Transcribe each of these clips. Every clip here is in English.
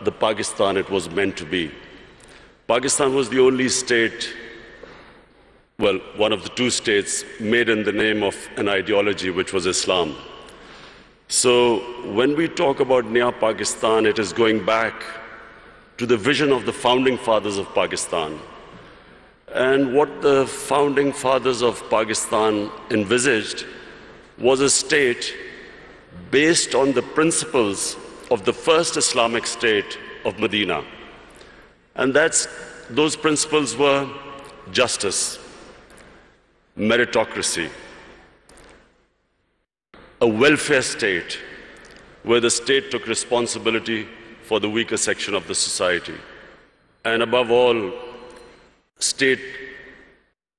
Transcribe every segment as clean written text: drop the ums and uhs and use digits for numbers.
the Pakistan it was meant to be. Pakistan was the only state, well, one of the two states made in the name of an ideology which was Islam. So when we talk about Nia Pakistan, it is going back to the vision of the founding fathers of Pakistan. And what the founding fathers of Pakistan envisaged was a state based on the principles of the first Islamic state of Medina. And those principles were justice, meritocracy, a welfare state where the state took responsibility for the weaker section of the society, and above all, state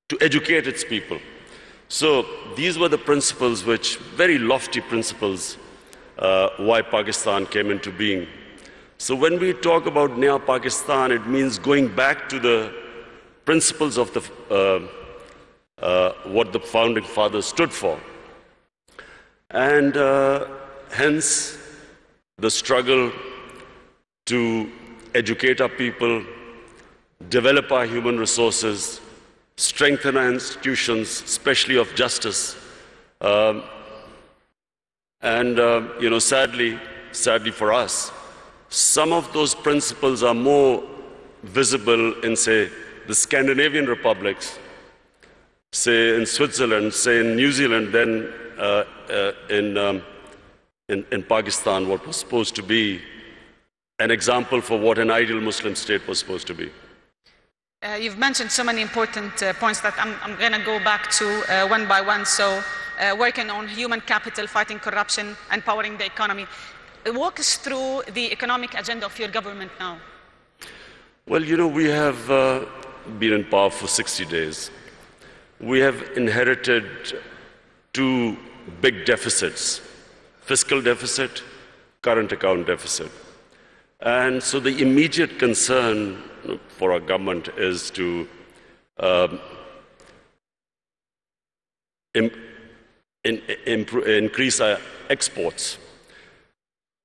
to educate its people. So these were the principles which, very lofty principles, why Pakistan came into being. So when we talk about Nia Pakistan, it means going back to the principles of what the founding fathers stood for. And hence the struggle to educate our people, develop our human resources, strengthen our institutions, especially of justice. Sadly for us, some of those principles are more visible in, say, the Scandinavian republics, say in Switzerland, say in New Zealand, than in Pakistan, what was supposed to be an example for what an ideal Muslim state was supposed to be. You've mentioned so many important points that I'm going to go back to one by one. So working on human capital, fighting corruption, empowering the economy. Walk us through the economic agenda of your government now. Well, you know, we have been in power for 60 days. We have inherited two big deficits: fiscal deficit, current account deficit. And so the immediate concern for our government is to increase our exports.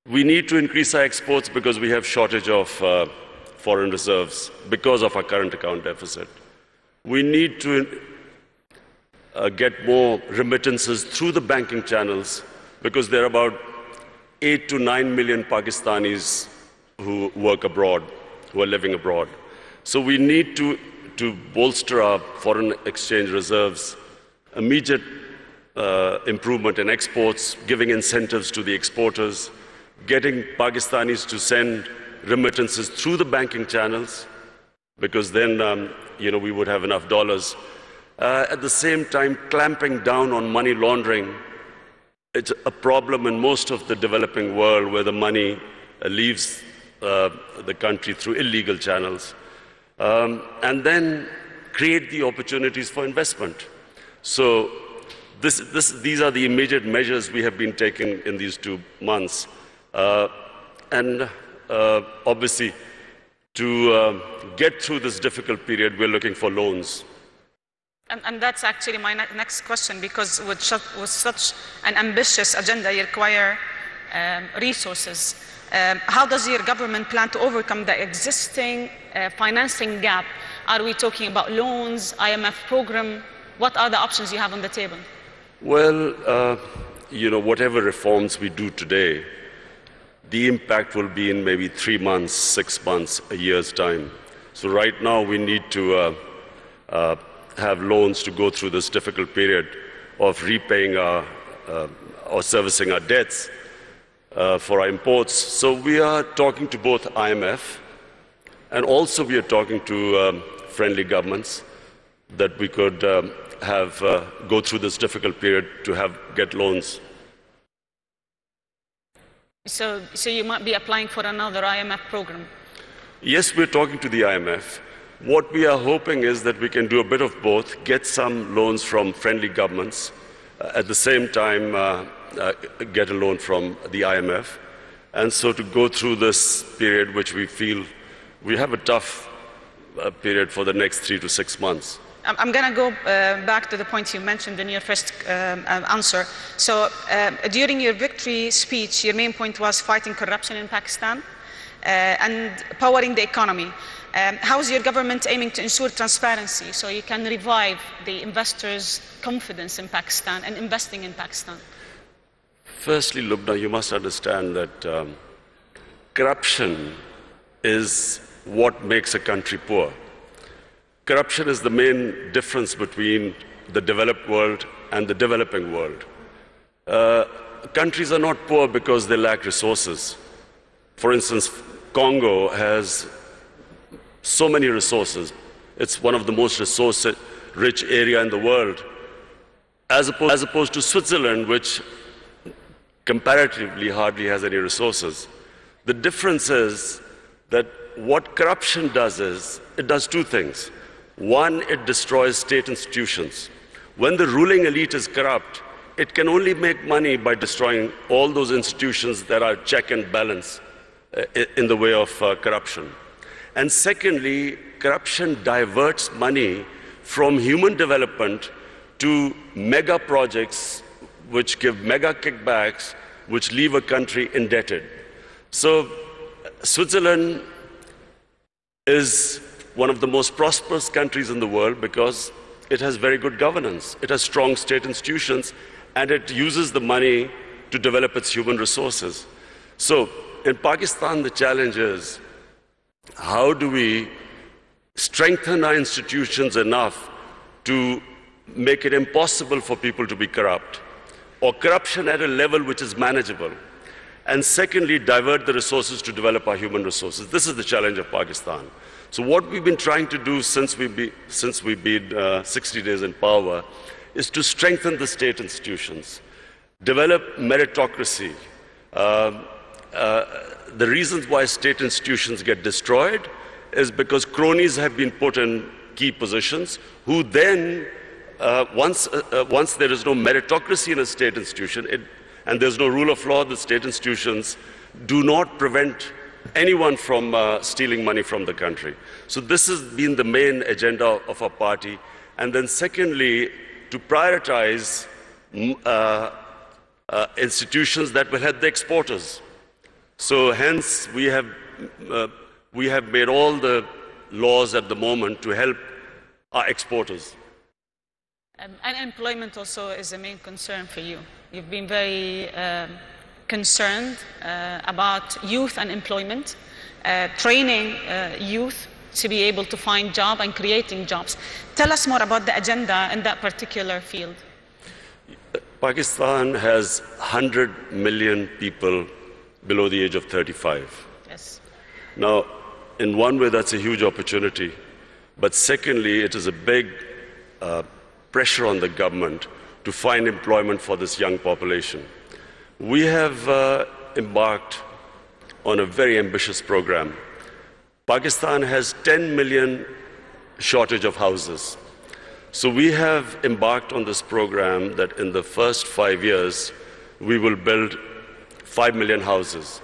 We need to increase our exports because we have shortage of foreign reserves because of our current account deficit. We need to get more remittances through the banking channels because there are about 8 to 9 million Pakistanis who work abroad, who are living abroad. So we need to bolster our foreign exchange reserves, immediate improvement in exports, giving incentives to the exporters, getting Pakistanis to send remittances through the banking channels, because then we would have enough dollars. At the same time, clamping down on money laundering. It's a problem in most of the developing world where the money leaves the country through illegal channels, and then create the opportunities for investment. So these are the immediate measures we have been taking in these 2 months. Obviously, to get through this difficult period, we're looking for loans. And that's actually my next question, because with such an ambitious agenda, you require resources. How does your government plan to overcome the existing financing gap? Are we talking about loans, IMF program? What are the options you have on the table? Well, whatever reforms we do today, the impact will be in maybe 3 months, 6 months, a year's time. So right now we need to have loans to go through this difficult period of repaying or servicing our debts for our imports. So we are talking to both IMF, and also we are talking to friendly governments that we could go through this difficult period to get loans. So you might be applying for another IMF program? Yes, we're talking to the IMF. What we are hoping is that we can do a bit of both, get some loans from friendly governments, at the same time get a loan from the IMF, and so to go through this period which we feel we have a tough period for the next 3 to 6 months. I'm going to go back to the point you mentioned in your first answer. So during your victory speech, your main point was fighting corruption in Pakistan. and powering the economy. How is your government aiming to ensure transparency so you can revive the investors' confidence in Pakistan and investing in Pakistan? Firstly, Lubna, you must understand that corruption is what makes a country poor. Corruption is the main difference between the developed world and the developing world. Countries are not poor because they lack resources. For instance, Congo has so many resources. It's one of the most resource-rich area in the world, as opposed to Switzerland, which comparatively hardly has any resources. The difference is that what corruption does is, it does two things. One, it destroys state institutions. When the ruling elite is corrupt, it can only make money by destroying all those institutions that are check and balance in the way of corruption. And secondly, corruption diverts money from human development to mega projects which give mega kickbacks, which leave a country indebted. So Switzerland is one of the most prosperous countries in the world because it has very good governance, it has strong state institutions, and it uses the money to develop its human resources. So in Pakistan, the challenge is, how do we strengthen our institutions enough to make it impossible for people to be corrupt, or corruption at a level which is manageable? And secondly, divert the resources to develop our human resources. This is the challenge of Pakistan. So what we've been trying to do since we've been 60 days in power is to strengthen the state institutions, develop meritocracy. The reasons why state institutions get destroyed is because cronies have been put in key positions, who then, once there is no meritocracy in a state institution, and there's no rule of law, the state institutions do not prevent anyone from stealing money from the country. So this has been the main agenda of our party. And then secondly, to prioritize institutions that will help the exporters. So hence, we have made all the laws at the moment to help our exporters. Unemployment also is a main concern for you. You've been very concerned about youth unemployment, training youth to be able to find jobs and creating jobs. Tell us more about the agenda in that particular field. Pakistan has 100 million people below the age of 35. Yes. Now, in one way, that's a huge opportunity. But secondly, it is a big pressure on the government to find employment for this young population. We have embarked on a very ambitious program. Pakistan has 10 million shortage of houses. So we have embarked on this program that in the first 5 years, we will build 5 million houses.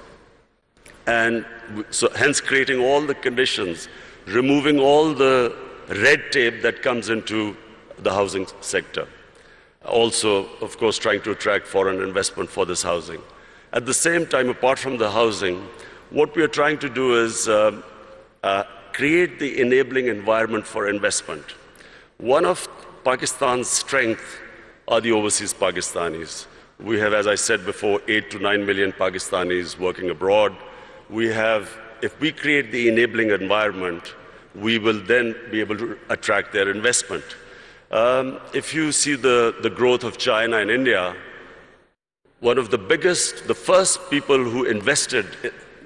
And so hence creating all the conditions, removing all the red tape that comes into the housing sector. Also, of course, trying to attract foreign investment for this housing. At the same time, apart from the housing, what we are trying to do is create the enabling environment for investment. One of Pakistan's strengths are the overseas Pakistanis. We have, as I said before, 8 to 9 million Pakistanis working abroad. We have, if we create the enabling environment, we will then be able to attract their investment. If you see the growth of China and India, one of the first people who invested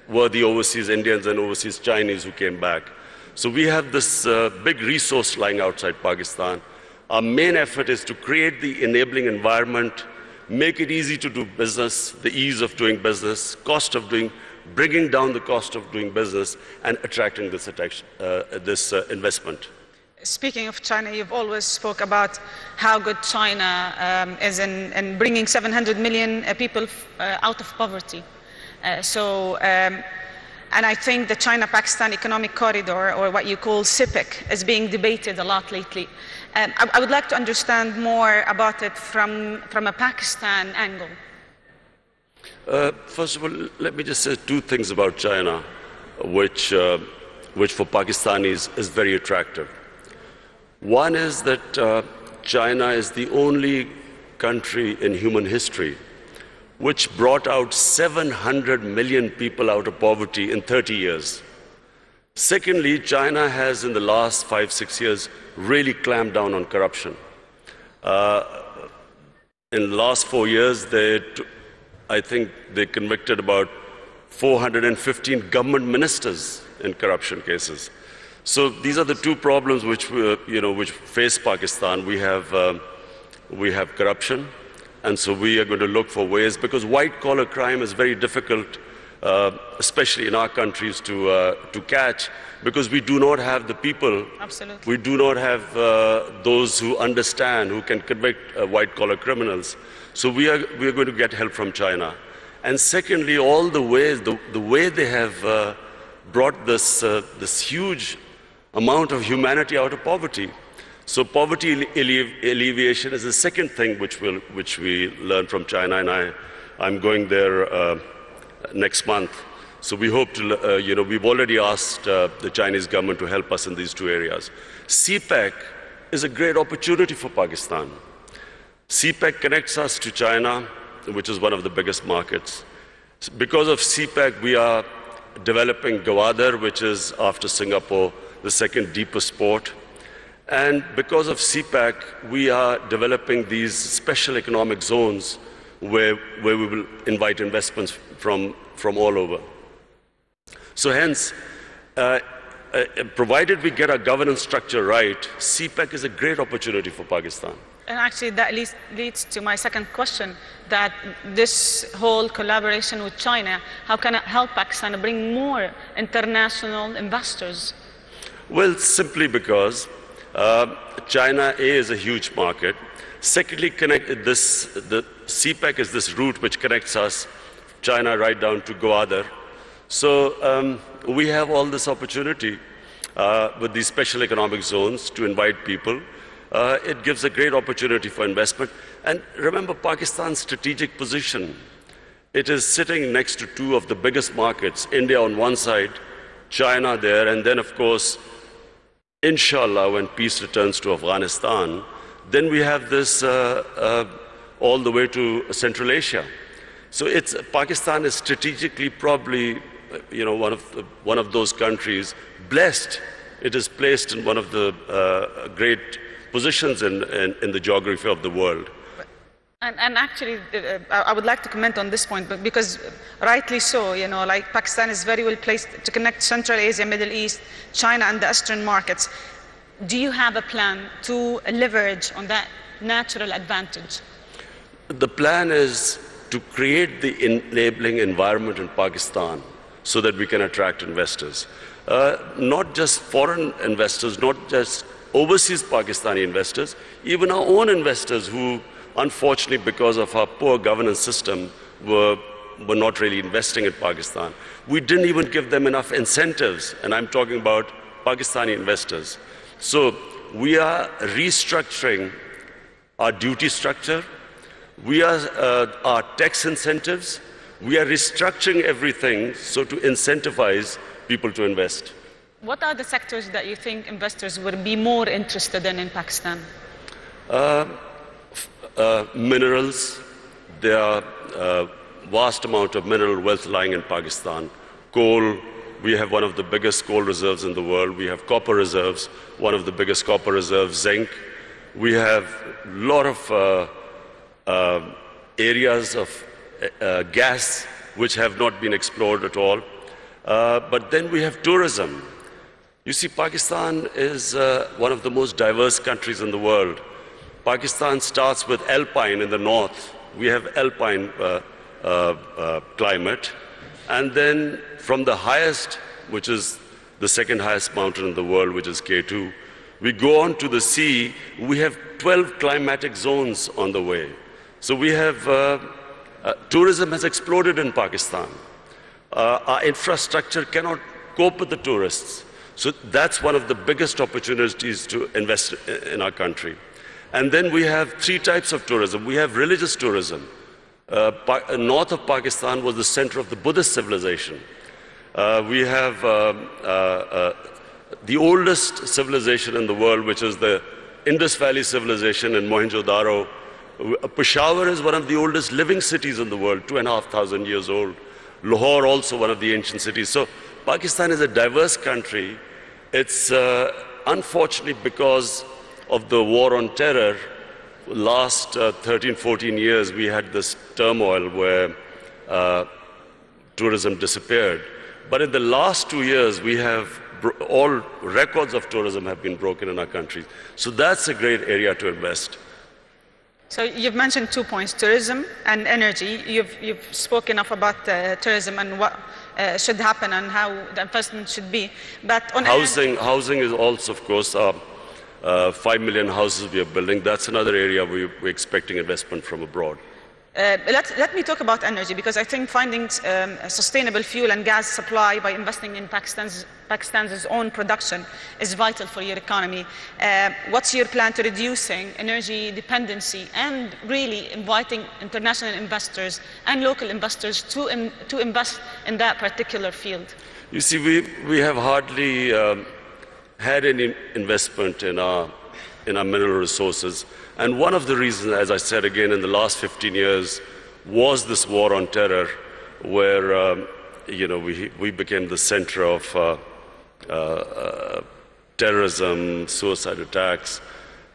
were the overseas Indians and overseas Chinese who came back. So we have this big resource lying outside Pakistan. Our main effort is to create the enabling environment, make it easy to do business, the ease of doing business, bringing down the cost of doing business, and attracting this investment. Speaking of China, you've always spoke about how good China is in bringing 700 million people out of poverty. And I think the ChinaPakistan Economic Corridor, or what you call CPEC, is being debated a lot lately. I would like to understand more about it from a Pakistan angle. First of all, let me just say two things about China. which for Pakistanis is very attractive. One is that China is the only country in human history which brought out 700 million people out of poverty in 30 years. Secondly, China has in the last 5-6 years really clamped down on corruption. In the last 4 years, I think they convicted about 415 government ministers in corruption cases. So these are the two problems which face Pakistan. We have corruption, and so we are going to look for ways, because white-collar crime is very difficult, especially in our countries, to catch, because we do not have the people. Absolutely. We do not have those who understand, who can convict white-collar criminals. So we are going to get help from China. And secondly, all the ways, the way they have brought this huge amount of humanity out of poverty. So poverty alleviation is the second thing which we learn from China, and I'm going there next month. So we hope to, we've already asked the Chinese government to help us in these two areas. CPEC is a great opportunity for Pakistan. CPEC connects us to China, which is one of the biggest markets. Because of CPEC, we are developing Gwadar, which is, after Singapore, the second deepest port. And because of CPEC, we are developing these special economic zones where we will invite investments from all over. So hence, provided we get our governance structure right, CPEC is a great opportunity for Pakistan. And actually that leads to my second question, that this whole collaboration with China, how can it help Pakistan bring more international investors? Well, simply because China is a huge market. Secondly, the CPEC is this route which connects us, China, right down to Gwadar. So we have all this opportunity with these special economic zones to invite people. It gives a great opportunity for investment. And remember Pakistan's strategic position. It is sitting next to two of the biggest markets, India on one side, China there, and then of course, inshallah, when peace returns to Afghanistan, then we have this all the way to Central Asia. So Pakistan is strategically probably one of those countries blessed. It is placed in one of the great positions in the geography of the world. And actually, I would like to comment on this point, but because rightly so, like Pakistan is very well placed to connect Central Asia, Middle East, China, and the Eastern markets. Do you have a plan to leverage on that natural advantage? The plan is to create the enabling environment in Pakistan so that we can attract investors. Not just foreign investors, not just overseas Pakistani investors, even our own investors who, unfortunately, because of our poor governance system, were not really investing in Pakistan. We didn't even give them enough incentives, and I'm talking about Pakistani investors. So we are restructuring our duty structure. We are our tax incentives. We are restructuring everything so to incentivize people to invest. What are the sectors that you think investors would be more interested in Pakistan? Minerals. There are vast amount of mineral wealth lying in Pakistan. Coal. We have one of the biggest coal reserves in the world. We have copper reserves, one of the biggest copper reserves. Zinc. We have a lot of areas of gas which have not been explored at all. But then we have tourism. You see, Pakistan is one of the most diverse countries in the world. Pakistan starts with alpine in the north. We have alpine climate. And then from the highest, which is the second highest mountain in the world, which is K2, we go on to the sea. We have 12 climatic zones on the way. So we have, tourism has exploded in Pakistan. Our infrastructure cannot cope with the tourists. So that's one of the biggest opportunities to invest in our country. And then we have three types of tourism. We have religious tourism. North of Pakistan was the center of the Buddhist civilization. We have the oldest civilization in the world, which is the Indus Valley civilization in Mohenjo-daro. Peshawar is one of the oldest living cities in the world, 2,500 years old. Lahore, also one of the ancient cities. So Pakistan is a diverse country. It's unfortunately because of the war on terror, last 13, 14 years, we had this turmoil where tourism disappeared. But in the last 2 years, we have all records of tourism have been broken in our country. So that's a great area to invest. So you've mentioned 2 points, tourism and energy. You've spoken enough about tourism and what should happen and how the investment should be. But on housing is also, of course, 5 million houses we are building. That's another area we're expecting investment from abroad. Let me talk about energy, because I think finding a sustainable fuel and gas supply by investing in Pakistan's own production is vital for your economy. What's your plan to reducing energy dependency and really inviting international investors and local investors to invest in that particular field? You see, we have hardly had any investment in our mineral resources. And one of the reasons, as I said again, in the last 15 years, was this war on terror, where we became the center of terrorism, suicide attacks,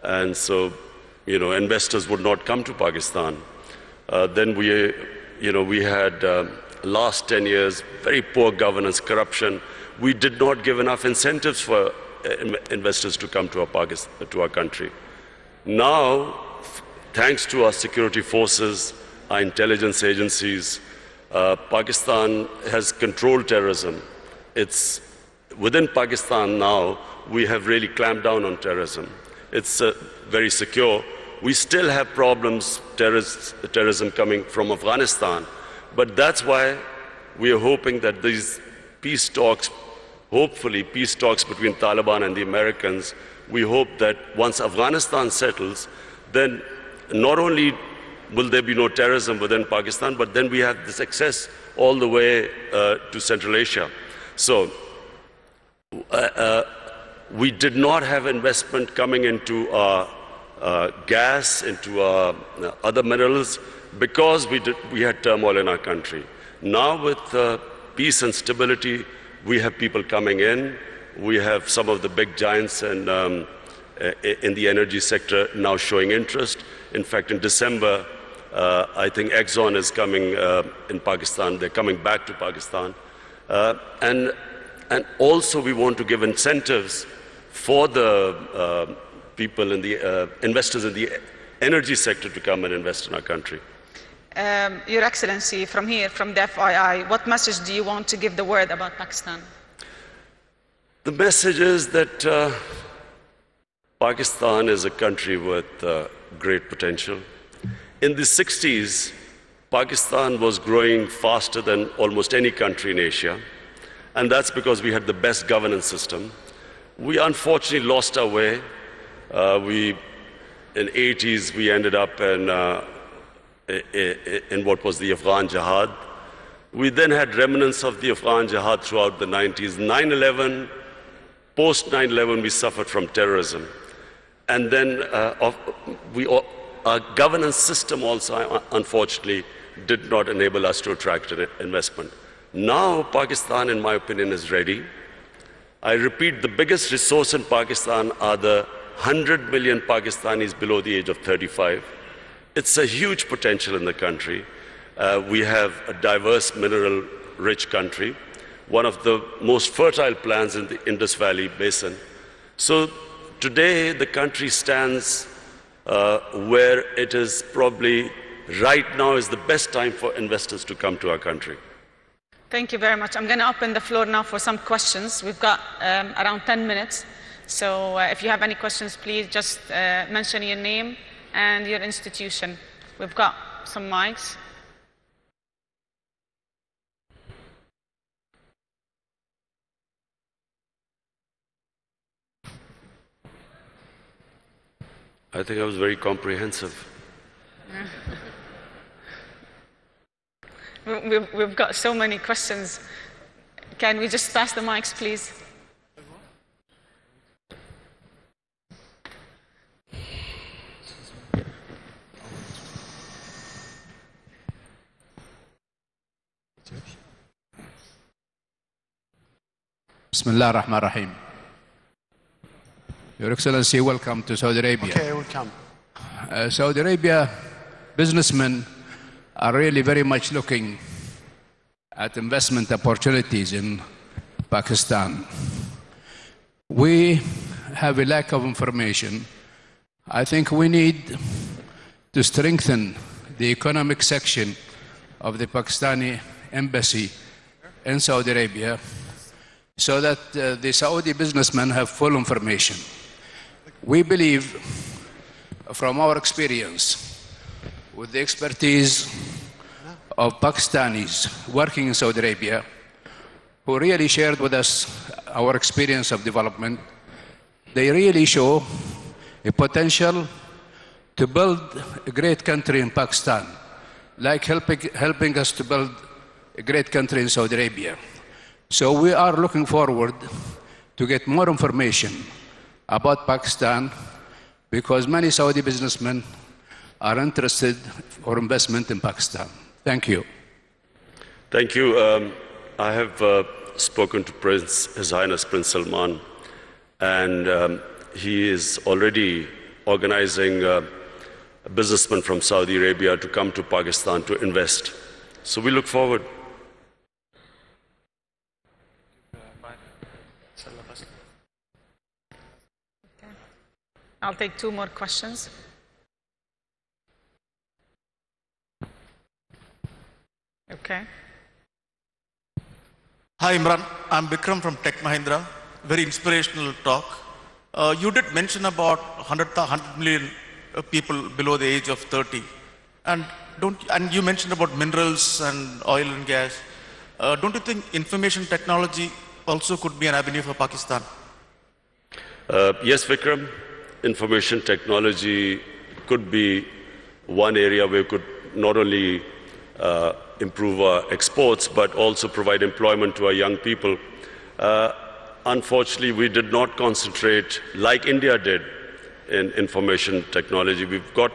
and so investors would not come to Pakistan. Then we had last 10 years very poor governance, corruption. We did not give enough incentives for investors to come to our country. Now, thanks to our security forces, our intelligence agencies, Pakistan has controlled terrorism. It's within Pakistan now, we have really clamped down on terrorism. It's very secure. We still have problems, terrorism coming from Afghanistan, but that's why we are hoping that these peace talks, hopefully peace talks between Taliban and the Americans, we hope that once Afghanistan settles, then not only will there be no terrorism within Pakistan, but then we have this access all the way to Central Asia. So we did not have investment coming into gas, into other minerals, because we had turmoil in our country. Now with peace and stability, we have people coming in. We have some of the big giants in the energy sector now showing interest. In fact, in December, I think Exxon is coming in Pakistan. They're coming back to Pakistan. And also we want to give incentives for the people in the investors in the energy sector to come and invest in our country. Your Excellency, from here, from the FII, what message do you want to give the world about Pakistan? The message is that Pakistan is a country with great potential. In the 60s, Pakistan was growing faster than almost any country in Asia, and that's because we had the best governance system. We unfortunately lost our way. In the 80s, we ended up in what was the Afghan Jihad. We then had remnants of the Afghan Jihad throughout the 90s. 9/11, post 9/11, we suffered from terrorism. And then our governance system also, unfortunately, did not enable us to attract investment. Now, Pakistan, in my opinion, is ready. I repeat, the biggest resource in Pakistan are the 100 million Pakistanis below the age of 35. It's a huge potential in the country. We have a diverse, mineral-rich country, one of the most fertile lands in the Indus Valley Basin. So today, the country stands where it is probably right now is the best time for investors to come to our country. Thank you very much. I'm going to open the floor now for some questions. We've got around 10 minutes. So if you have any questions, please just mention your name and your institution. We've got some mics. I think I was very comprehensive. We've got so many questions Can we just pass the mics, please? Bismillah ar-Rahman ar-Rahim. Your Excellency, welcome to Saudi Arabia. Okay, welcome. Saudi Arabia businessmen are really very much looking at investment opportunities in Pakistan. We have a lack of information. I think we need to strengthen the economic section of the Pakistani embassy in Saudi Arabia so that the Saudi businessmen have full information. We believe, from our experience, with the expertise of Pakistanis working in Saudi Arabia, who really shared with us our experience of development, they really show a potential to build a great country in Pakistan, like helping us to build a great country in Saudi Arabia. So we are looking forward to get more information about Pakistan because many Saudi businessmen are interested for investment in Pakistan. Thank you. Thank you. I have spoken to His Highness Prince Salman, and he is already organizing businessmen from Saudi Arabia to come to Pakistan to invest. So we look forward. I'll take 2 more questions. Okay. Hi Imran, I'm Vikram from Tech Mahindra. Very inspirational talk. You did mention about 100 million people below the age of 30. And you mentioned about minerals and oil and gas. Don't you think information technology also could be an avenue for Pakistan? Yes, Vikram. Information technology could be one area where we could not only improve our exports, but also provide employment to our young people. Unfortunately, we did not concentrate like India did in information technology. We've got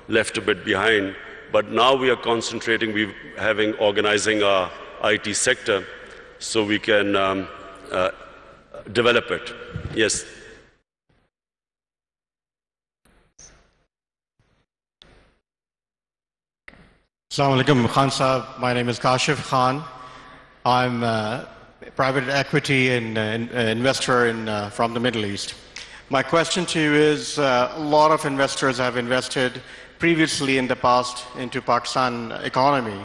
left a bit behind, but now we are concentrating, organizing our IT sector so we can develop it. Yes. Assalamu alaikum, Khan Saab. My name is Kashif Khan. I'm a private equity and investor from the Middle East. My question to you is, a lot of investors have invested previously in the past into Pakistan economy.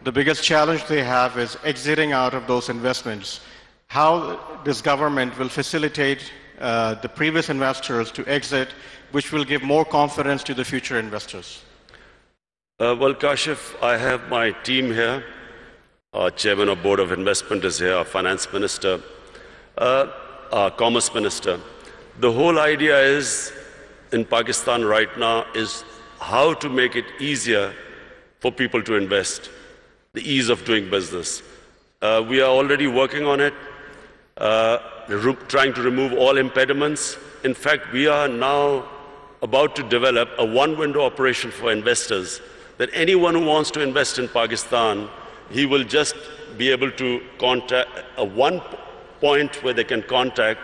The biggest challenge they have is exiting out of those investments. How this government will facilitate the previous investors to exit, which will give more confidence to the future investors? Well, Kashif, I have my team here. Our chairman of Board of Investment is here, our finance minister, our commerce minister. The whole idea is, in Pakistan right now, is how to make it easier for people to invest, the ease of doing business. We are already working on it, trying to remove all impediments. In fact, we are now about to develop a one-window operation for investors, that anyone who wants to invest in Pakistan, he will just be able to contact one point where they can contact,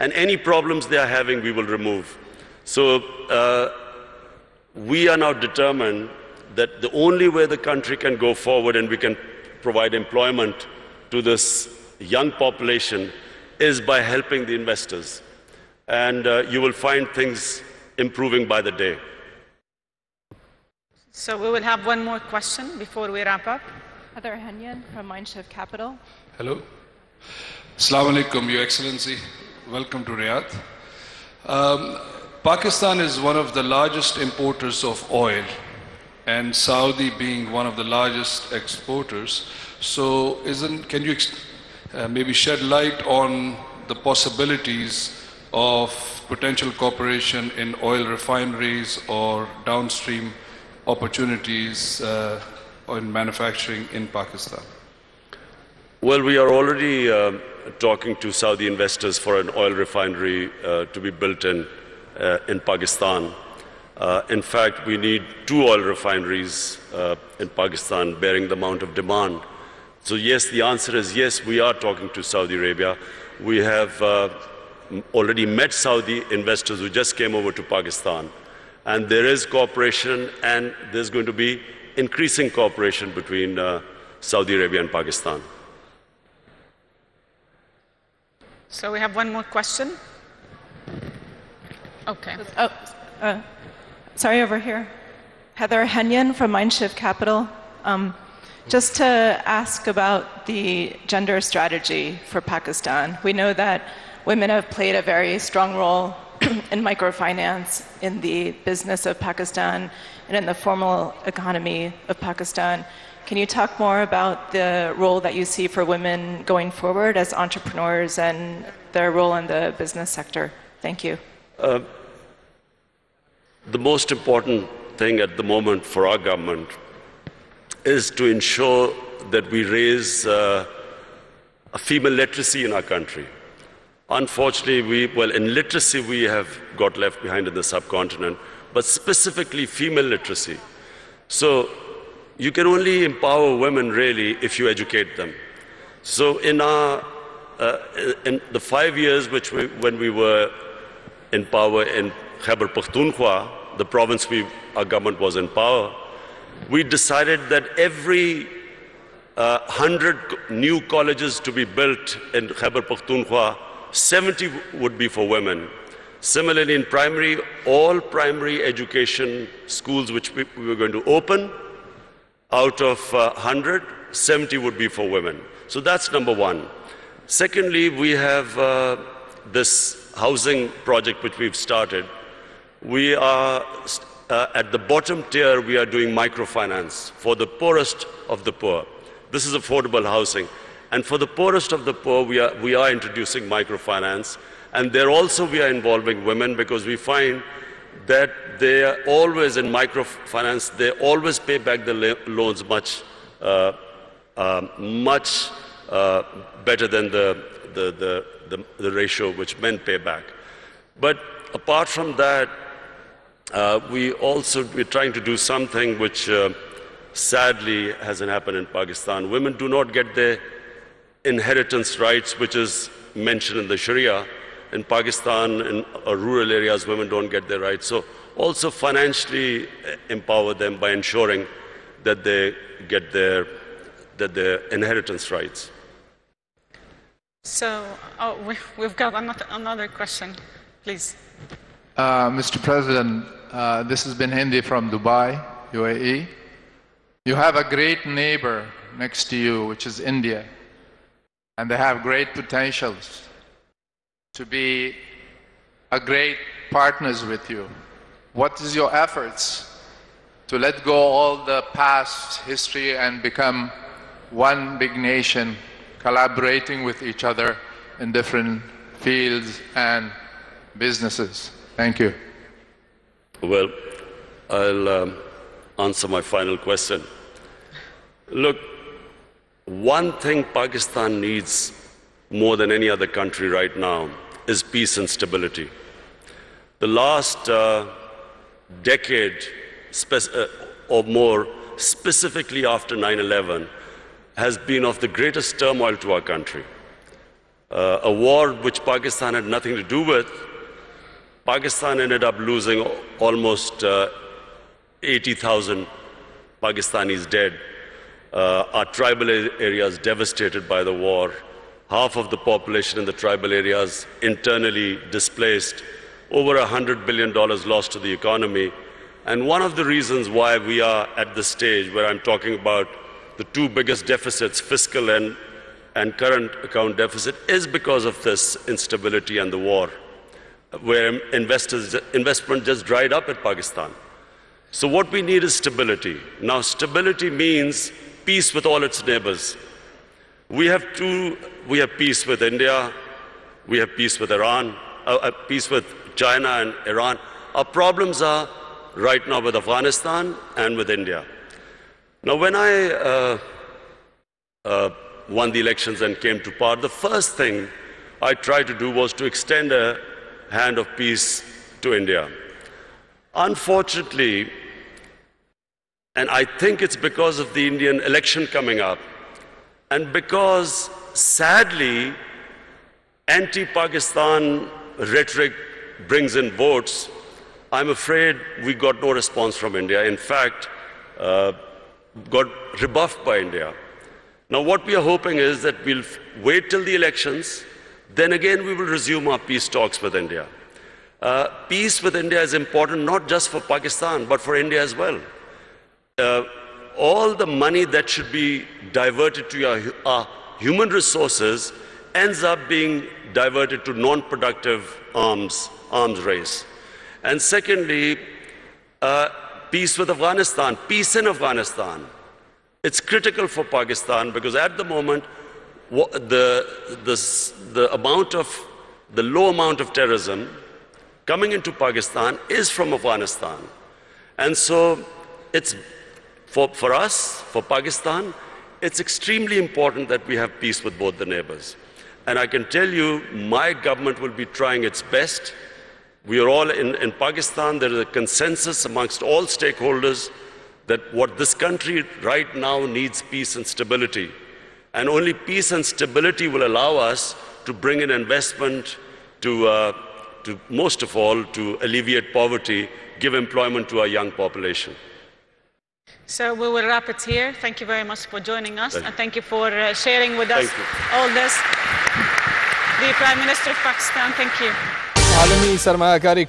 and any problems they are having, we will remove. So we are now determined that the only way the country can go forward and we can provide employment to this young population is by helping the investors. And you will find things improving by the day. So we will have 1 more question before we wrap up. Heather Henyan from Mindshift Capital. Hello. Assalamu alaikum, Your Excellency. Welcome to Riyadh. Pakistan is one of the largest importers of oil, and Saudi being one of the largest exporters. So can you maybe shed light on the possibilities of potential cooperation in oil refineries or downstream opportunities in manufacturing in Pakistan? Well, we are already talking to Saudi investors for an oil refinery to be built in Pakistan. In fact, we need 2 oil refineries in Pakistan bearing the amount of demand. So yes, the answer is yes, we are talking to Saudi Arabia. We have already met Saudi investors who just came over to Pakistan. And there is cooperation, and there's going to be increasing cooperation between Saudi Arabia and Pakistan. So we have one more question. Okay. Sorry, over here. Heather Henyon from Mindshift Capital. Just to ask about the gender strategy for Pakistan. We know that women have played a very strong role in microfinance, in the business of Pakistan, and in the formal economy of Pakistan. Can you talk more about the role that you see for women going forward as entrepreneurs and their role in the business sector? Thank you. The most important thing at the moment for our government is to ensure that we raise a female literacy in our country. Unfortunately, in literacy we have got left behind in the subcontinent, but specifically female literacy. So you can only empower women really if you educate them. So in the 5 years when we were in power in Khyber Pakhtunkhwa, the province our government was in power, we decided that every 100 new colleges to be built in Khyber Pakhtunkhwa, 70 would be for women. Similarly, in primary, all primary education schools which we were going to open, out of 100, 70 would be for women. So that's number one. Secondly, we have this housing project which we've started. We are, at the bottom tier, we are doing microfinance for the poorest of the poor. This is affordable housing. And for the poorest of the poor, we are introducing microfinance. And there also we are involving women because we find that they are always in microfinance, they always pay back the loans much better than the ratio which men pay back. But apart from that, we're trying to do something which sadly hasn't happened in Pakistan. Women do not get their inheritance rights, which is mentioned in the Sharia. In Pakistan, in rural areas, women don't get their rights. So also financially empower them by ensuring that they get their inheritance rights. So we've got another question, please. Mr. President, this has been Hindi from Dubai, UAE. You have a great neighbor next to you, which is India, and they have great potentials to be a great partners with you. What is your efforts to let go all the past history and become one big nation, collaborating with each other in different fields and businesses? Thank you. Well, I'll answer my final question. Look, one thing Pakistan needs more than any other country right now is peace and stability. The last decade or more, specifically after 9/11, has been of the greatest turmoil to our country. A war which Pakistan had nothing to do with. Pakistan ended up losing almost 80,000 Pakistanis dead. Our tribal areas devastated by the war. Half of the population in the tribal areas internally displaced. Over $100 billion lost to the economy. And one of the reasons why we are at this stage where I'm talking about the two biggest deficits, fiscal and current account deficit, is because of this instability and the war, where investment just dried up in Pakistan. So what we need is stability. Now, stability means peace with all its neighbors. We have peace with India, we have peace with Iran, peace with China and Iran. Our problems are right now with Afghanistan and with India. Now, when I won the elections and came to power, the first thing I tried to do was to extend a hand of peace to India. Unfortunately, and I think it's because of the Indian election coming up, and because, sadly, anti-Pakistan rhetoric brings in votes, I'm afraid we got no response from India. In fact, got rebuffed by India. Now, what we are hoping is that we'll wait till the elections, then again we will resume our peace talks with India. Peace with India is important not just for Pakistan, but for India as well. All the money that should be diverted to our human resources ends up being diverted to non-productive arms race. And secondly, peace with Afghanistan, peace in Afghanistan. It's critical for Pakistan because at the moment, the low amount of terrorism coming into Pakistan is from Afghanistan. And so it's for us, for Pakistan, it's extremely important that we have peace with both the neighbors. And I can tell you, my government will be trying its best. We are all in Pakistan, there is a consensus amongst all stakeholders that what this country right now needs peace and stability. And only peace and stability will allow us to bring in investment to most of all, to alleviate poverty, give employment to our young population. So we will wrap it here. Thank you very much for joining us, and thank you for sharing with us all this. The Prime Minister of Pakistan, thank you. عالمی سرمایه‌کاری